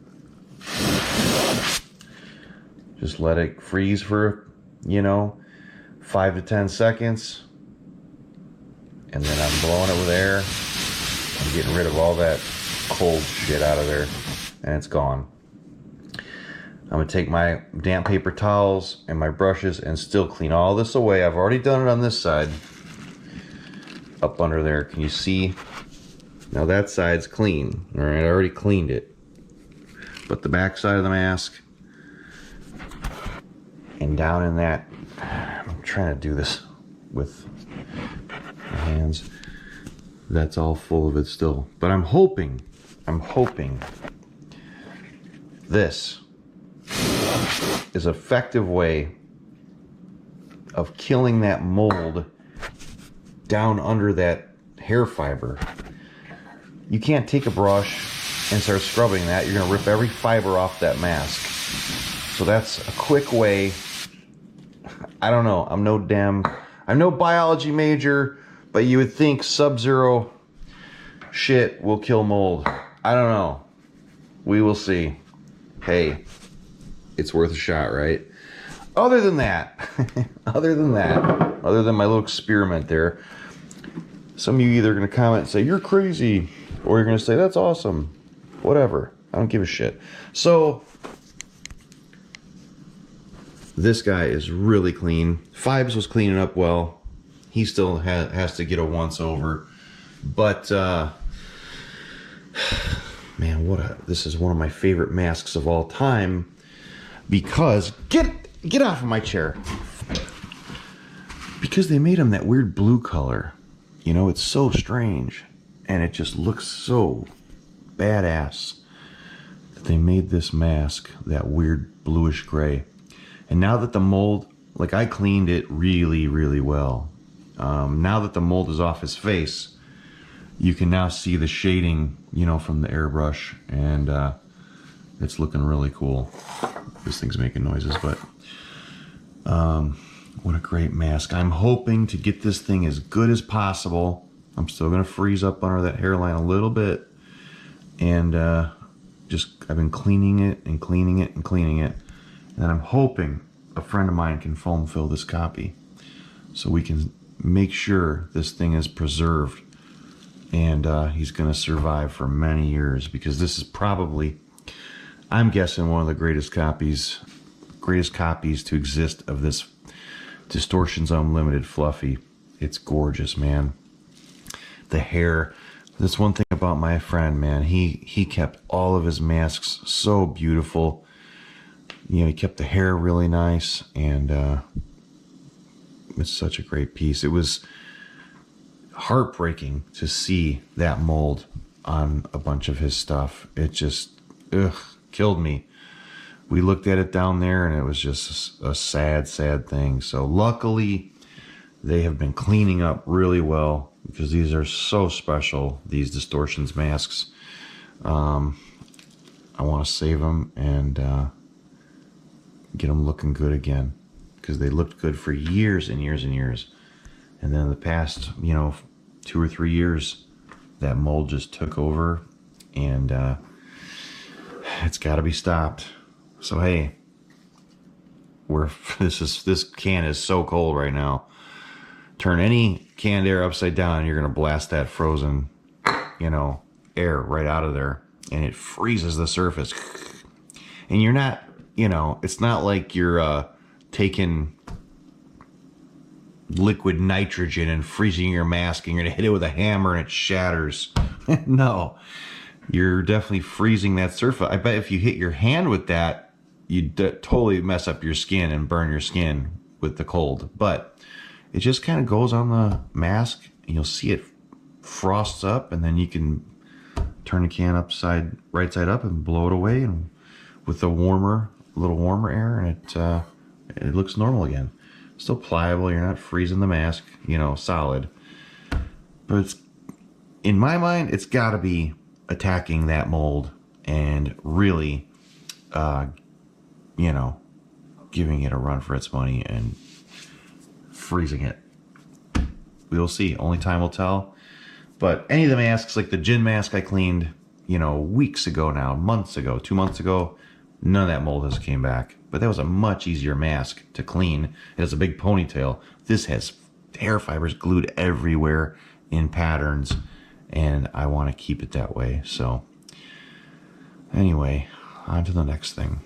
Just let it freeze for, 5 to 10 seconds. And then I'm blowing it with air. I'm getting rid of all that cold shit out of there. And it's gone. I'm going to take my damp paper towels and my brushes and still clean all this away. I've already done it on this side. Up under there. Can you see? Now that side's clean. Alright, I already cleaned it. But the back side of the mask and down in that, I'm trying to do this with my hands. That's all full of it still. But I'm hoping this is an effective way of killing that mold down under that hair fiber. You can't take a brush and start scrubbing that. You're gonna rip every fiber off that mask. So that's a quick way. I don't know, I'm no biology major, but you would think Sub-Zero shit will kill mold. I don't know. We will see. Hey, it's worth a shot, right? Other than that, other than my little experiment there, some of you either going to comment and say, you're crazy, or you're going to say, that's awesome. Whatever. I don't give a shit. So, this guy is really clean. Fibes was cleaning up well. He still has to get a once over. But, man, this is one of my favorite masks of all time. Because, get off of my chair. Because they made him that weird blue color. It's so strange. And it just looks so badass that they made this mask that weird bluish gray. And now that the mold, like I cleaned it really, really well. Now that the mold is off his face, you can now see the shading, from the airbrush. And it's looking really cool. This thing's making noises, but what a great mask. I'm hoping to get this thing as good as possible. I'm still going to freeze up under that hairline a little bit. And I've been cleaning it and cleaning it and cleaning it. And I'm hoping a friend of mine can foam fill this copy so we can make sure this thing is preserved. And he's going to survive for many years, because this is probably, I'm guessing, one of the greatest copies to exist of this Distortions Unlimited Fluffy. It's gorgeous, man. The hair. That's one thing about my friend, man. He kept all of his masks so beautiful. He kept the hair really nice, and it's such a great piece. It was heartbreaking to see that mold on a bunch of his stuff. It just, killed me. We looked at it down there, and it was just a sad, sad thing. So luckily, they have been cleaning up really well, because these are so special, these Distortions masks. I want to save them and get them looking good again, because they looked good for years and years and years. And then the past, 2 or 3 years, that mold just took over, and it's got to be stopped. So hey, this can is so cold right now. Turn any canned air upside down, and you're gonna blast that frozen, air right out of there, and it freezes the surface. And you're not, it's not like you're taking liquid nitrogen and freezing your mask, and you're gonna hit it with a hammer and it shatters. No, you're definitely freezing that surface. I bet if you hit your hand with that, you'd totally mess up your skin and burn your skin with the cold. But it just kind of goes on the mask, and you'll see it frosts up, and then you can turn the can right side up and blow it away, and with a little warmer air, and it looks normal again. Still pliable. You're not freezing the mask, solid. But in my mind, it's got to be attacking that mold and really, giving it a run for its money and freezing it. we'll see. Only time will tell. But any of the masks, like the gin mask I cleaned, you know, weeks ago now, months ago, 2 months ago, none of that mold has came back. But that was a much easier mask to clean. It has a big ponytail. This has hair fibers glued everywhere in patterns, and I want to keep it that way. So anyway, on to the next thing.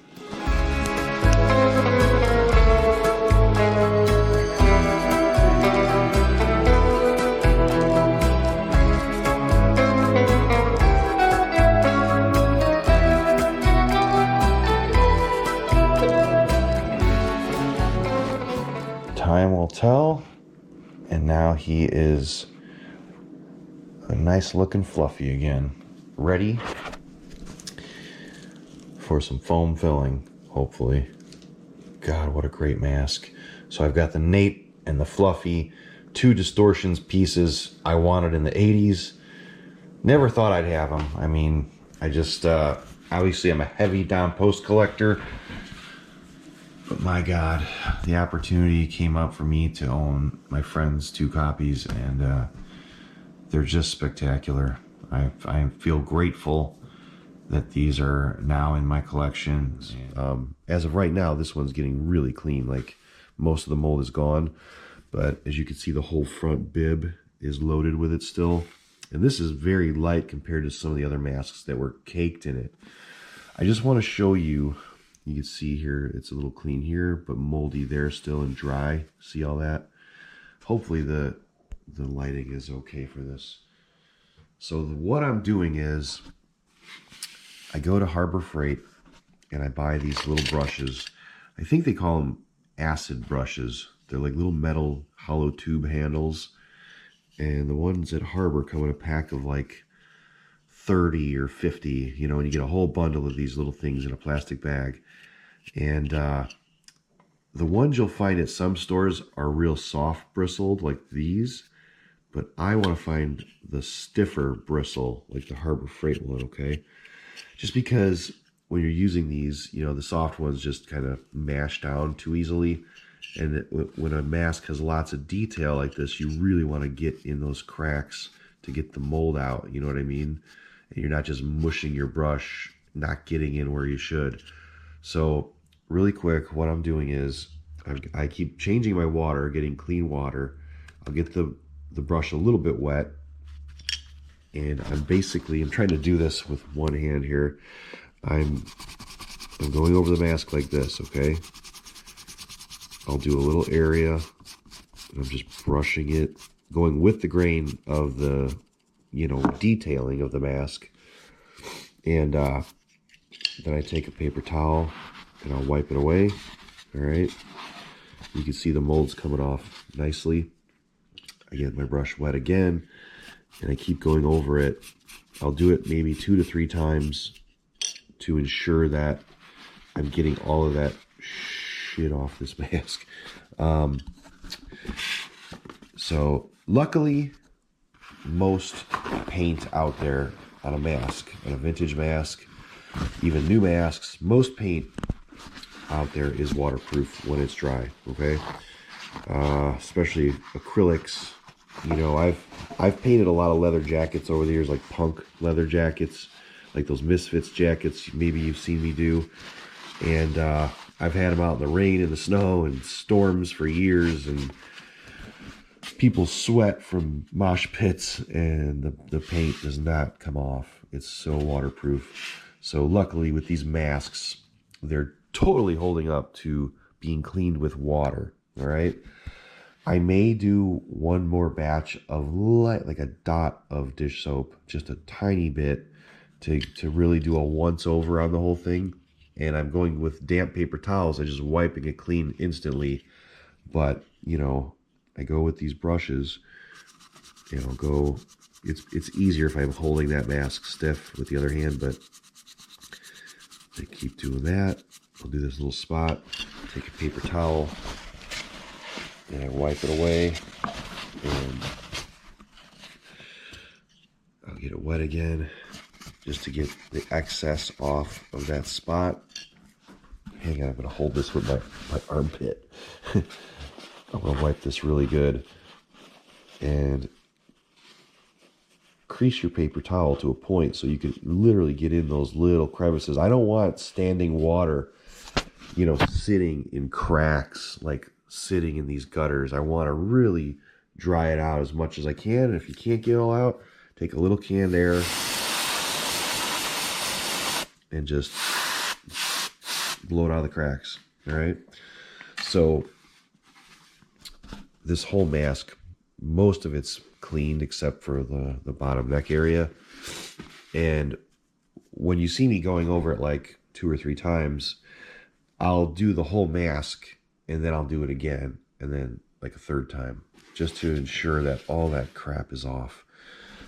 Time will tell, and now he is a nice looking fluffy again, ready for some foam filling, hopefully. God, what a great mask. So I've got the nape and the fluffy, 2 distortions pieces I wanted in the 80s. Never thought I'd have them. I mean, I just, obviously I'm a heavy down post collector, but my God, the opportunity came up for me to own my friend's 2 copies, and they're just spectacular. I feel grateful that these are now in my collection. As of right now, this one's getting really clean. Like, most of the mold is gone, but as you can see, the whole front bib is loaded with it still. And this is very light compared to some of the other masks that were caked in it. I just want to show you. You can see here, it's a little clean here, but moldy there still and dry. See all that? Hopefully the lighting is okay for this. So what I'm doing is I go to Harbor Freight and I buy these little brushes. I think they call them acid brushes. They're like little metal hollow tube handles. And the ones at Harbor come in a pack of like 30 or 50, you know, and you get a whole bundle of these little things in a plastic bag. And the ones you'll find at some stores are real soft bristled like these, but I want to find the stiffer bristle like the Harbor Freight one, okay? Just because when you're using these, you know, the soft ones just kind of mash down too easily. And when a mask has lots of detail like this, you really want to get in those cracks to get the mold out, you know what I mean? And you're not just mushing your brush, not getting in where you should. So really quick, what I'm doing is I keep changing my water, getting clean water. I'll get the brush a little bit wet, and I'm trying to do this with one hand here. I'm going over the mask like this, okay? I'll do a little area, and I'm just brushing it, going with the grain of the, you know, detailing of the mask. And then I take a paper towel and I'll wipe it away. All right. You can see the mold's coming off nicely. I get my brush wet again and I keep going over it. I'll do it maybe 2 to 3 times to ensure that I'm getting all of that shit off this mask. So luckily, most paint out there on a mask, on a vintage mask, even new masks, most paint out there is waterproof when it's dry, okay? Especially acrylics. You know, I've painted a lot of leather jackets over the years, like punk leather jackets, like those Misfits jackets maybe you've seen me do. And I've had them out in the rain and the snow and storms for years, and people sweat from mosh pits, and the paint does not come off. It's so waterproof. So luckily with these masks, they're totally holding up to being cleaned with water. All right. I may do one more batch of like a dot of dish soap, just a tiny bit, to really do a once over on the whole thing. And I'm going with damp paper towels and just wiping it clean instantly. But, you know, I go with these brushes and I'll go, it's easier if I'm holding that mask stiff with the other hand, but I keep doing that. I'll do this little spot, take a paper towel, and I wipe it away, and I'll get it wet again just to get the excess off of that spot. Hang on, I'm going to hold this with my armpit. I'm going to wipe this really good. and crease your paper towel to a point so you can literally get in those little crevices. I don't want standing water, you know, sitting in cracks, like sitting in these gutters. I want to really dry it out as much as I can. And if you can't get it all out, take a little canned air and just blow it out of the cracks. All right. So this whole mask, most of it's cleaned except for the bottom neck area. And when you see me going over it like 2 or 3 times, I'll do the whole mask and then I'll do it again and then like a 3rd time, just to ensure that all that crap is off.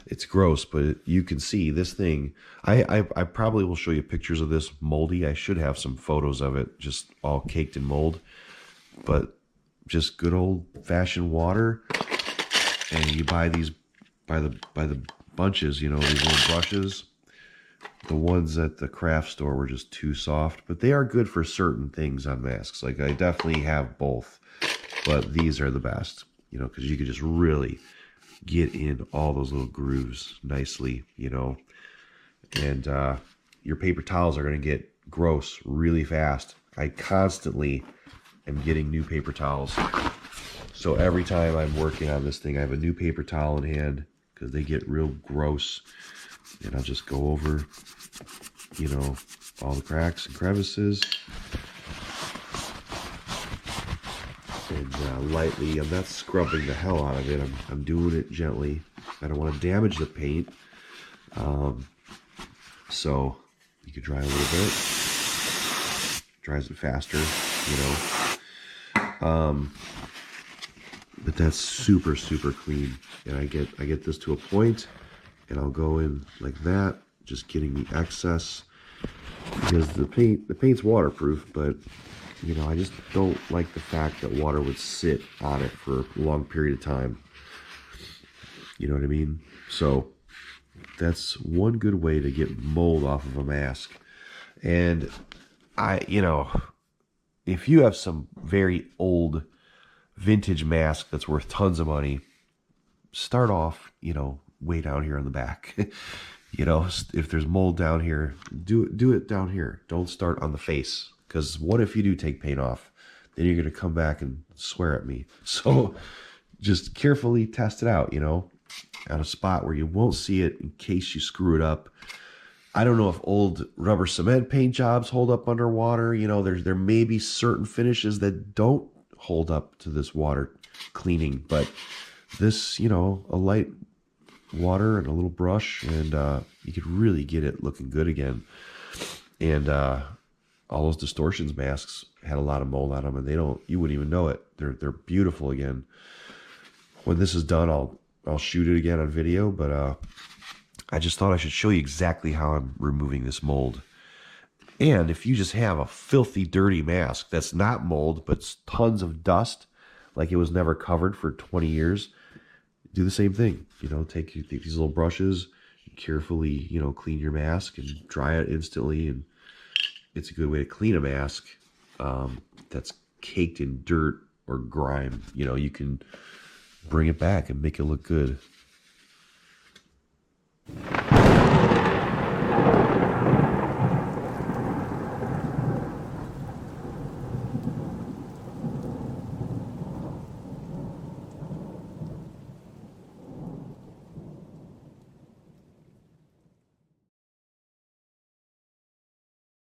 It's gross, but you can see this thing. I probably will show you pictures of this moldy. I should have some photos of it just all caked in mold, but just good old fashioned water. And you buy these by the bunches, you know, these little brushes. The ones at the craft store were just too soft, but they are good for certain things on masks. Like I definitely have both, but these are the best, you know, because you could just really get in all those little grooves nicely, you know. And your paper towels are going to get gross really fast. I constantly am getting new paper towels. So every time I'm working on this thing, I have a new paper towel in hand because they get real gross. And I'll just go over, you know, all the cracks and crevices. And lightly, I'm not scrubbing the hell out of it. I'm doing it gently. I don't want to damage the paint. So you can dry a little bit. Dries it faster, you know. But that's super, super clean. And I get this to a point, and I'll go in like that, just getting the excess, because the paint's waterproof, but you know, I just don't like the fact that water would sit on it for a long period of time. You know what I mean? So that's one good way to get mold off of a mask. And you know, if you have some very old vintage mask that's worth tons of money, start off, you know, way down here on the back. You know, if there's mold down here, do it down here. Don't start on the face, because what if you do take paint off? Then you're going to come back and swear at me. So just carefully test it out, you know, at a spot where you won't see it in case you screw it up. I don't know if old rubber cement paint jobs hold up underwater. You know, there may be certain finishes that don't hold up to this water cleaning, but this, you know, a light water and a little brush, and you could really get it looking good again. And all those distortions masks had a lot of mold on them, and you wouldn't even know it. They're beautiful again. When this is done, I'll shoot it again on video, but I just thought I should show you exactly how I'm removing this mold. And if you just have a filthy, dirty mask that's not mold, but tons of dust, like it was never covered for 20 years, do the same thing. You know, take these little brushes, carefully, you know, clean your mask and dry it instantly. And it's a good way to clean a mask that's caked in dirt or grime. You know, you can bring it back and make it look good.